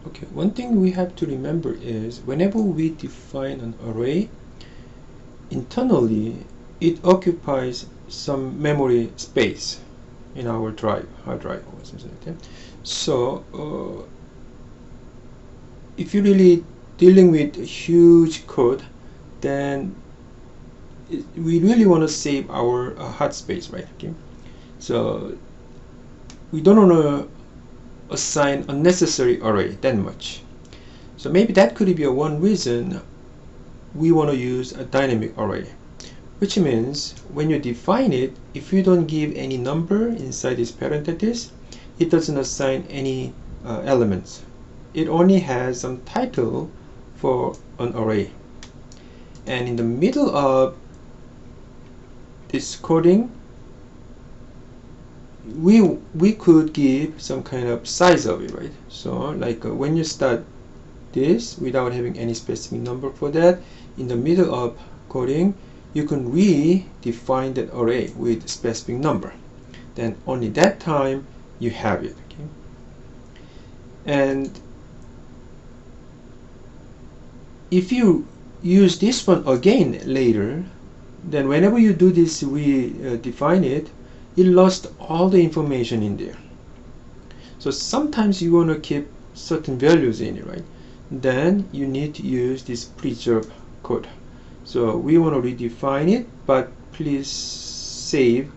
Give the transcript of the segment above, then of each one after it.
Okay, one thing we have to remember is whenever we define an array, internally it occupies some memory space in our hard drive or something like that. So if you're really dealing with huge code, then we really want to save our hard space, right? Okay, so we don't want to assign unnecessary array that much. So maybe that could be a one reason we want to use a dynamic array, which means when you define it, if you don't give any number inside this parenthesis, it doesn't assign any elements. It only has some title for an array. And in the middle of this coding, we could give some kind of size of it, right? So like when you start this without having any specific number for that, in the middle of coding you can redefine that array with specific number. Then only that time you have it. Okay? And if you use this one again later, then whenever you do this redefine it, it lost all the information in there. So sometimes you want to keep certain values in it, right? Then you need to use this preserve code. So we want to redefine it, but please save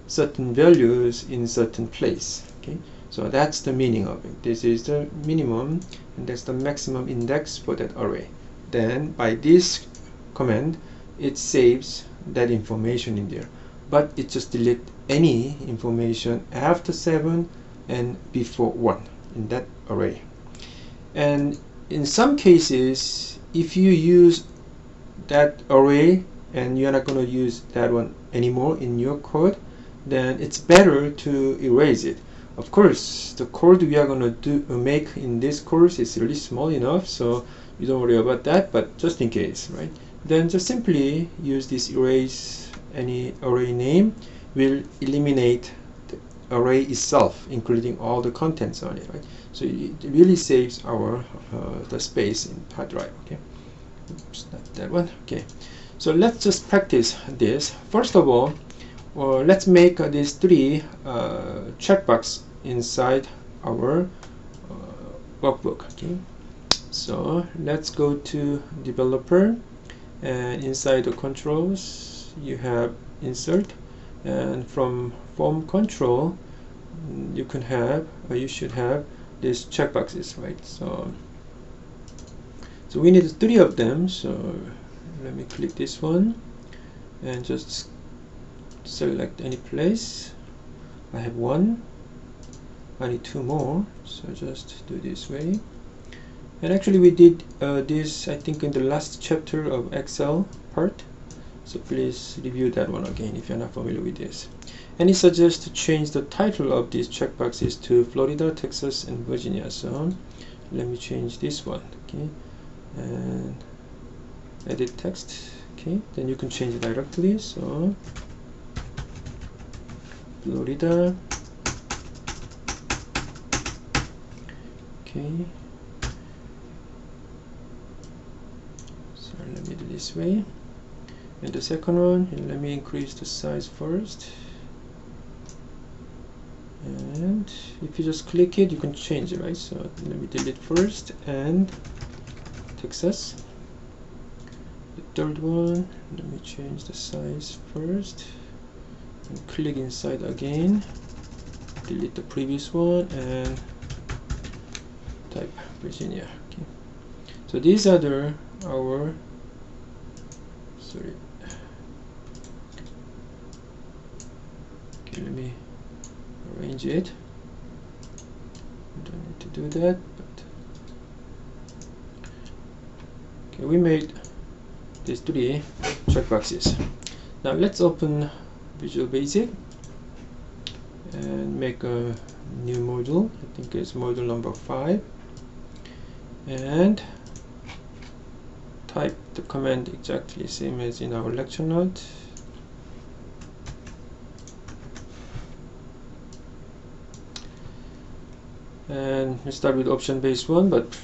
certain values in certain place. Okay, so that's the meaning of it. This is the minimum and that's the maximum index for that array. Then by this command it saves that information in there, but it just delete any information after 7 and before 1 in that array. And in some cases, if you use that array and you're not going to use that one anymore in your code, then it's better to erase it. Of course, the code we are going to make in this course is really small enough, so you don't worry about that, but just in case, right? Then just simply use this erase any array name, will eliminate the array itself, including all the contents on it, right? So it really saves our the space in hard drive. Okay, oops, not that one. Okay, so let's just practice this. First of all, let's make these 3 checkbox inside our workbook. Okay, so let's go to developer, and inside the controls you have insert, and from form control you can have, or you should have, these checkboxes, right? So we need 3 of them. So let me click this one and just select any place. I have 1, I need 2 more, so just do this way. And actually we did this, I think, in the last chapter of Excel part, so please review that one again if you're not familiar with this. And it suggests to change the title of these checkboxes to Florida, Texas, and Virginia. So let me change this one. Okay, and edit text. Okay, then you can change it directly. So Florida. Okay, so let me do this way. And the second one, let me increase the size first. And if you just click it, you can change it, right? So let me delete first, and Texas. The third one, let me change the size first, and click inside again, delete the previous one, and type Virginia. Okay, so these are our sorry. Okay, let me arrange it. Don't need to do that, but okay, we made these 3 checkboxes. Now let's open Visual Basic and make a new module. I think it's module number 5, and type the command exactly same as in our lecture note. And we start with option based one, but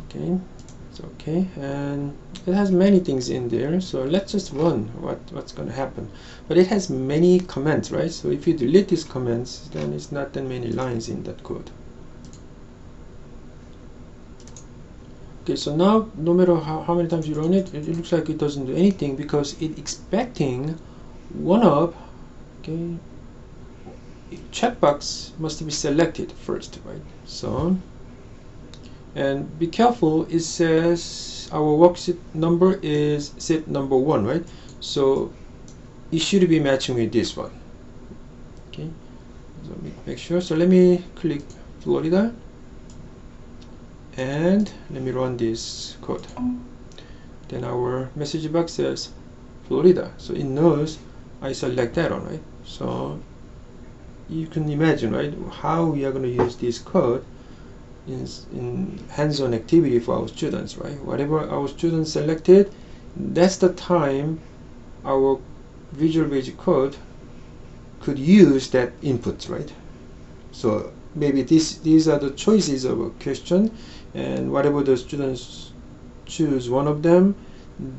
okay, it's okay. And it has many things in there, so let's just run what's going to happen. But it has many comments, right? So if you delete these comments, then it's not that many lines in that code. Okay, so now no matter how many times you run it, it looks like it doesn't do anything because it's expecting one of, okay, checkbox must be selected first, right? So, and be careful, it says our worksheet number is set number 1, right? So it should be matching with this one. Okay, so make sure. So let me click Florida and let me run this code. Then our message box says Florida, so it knows I select that one, right? So you can imagine, right, how we are going to use this code in hands-on activity for our students, right? Whatever our students selected, that's the time our Visual Basic code could use that input, right? So maybe these are the choices of a question, and whatever the students choose one of them,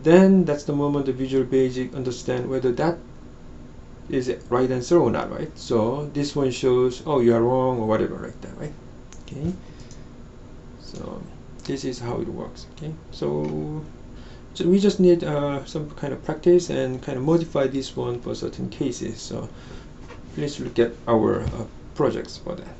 then that's the moment the Visual Basic understand whether that is it right answer or not, right? So this one shows, oh, you are wrong or whatever like that, right? Okay, so this is how it works. Okay, so we just need some kind of practice and kind of modify this one for certain cases. So please look at our projects for that.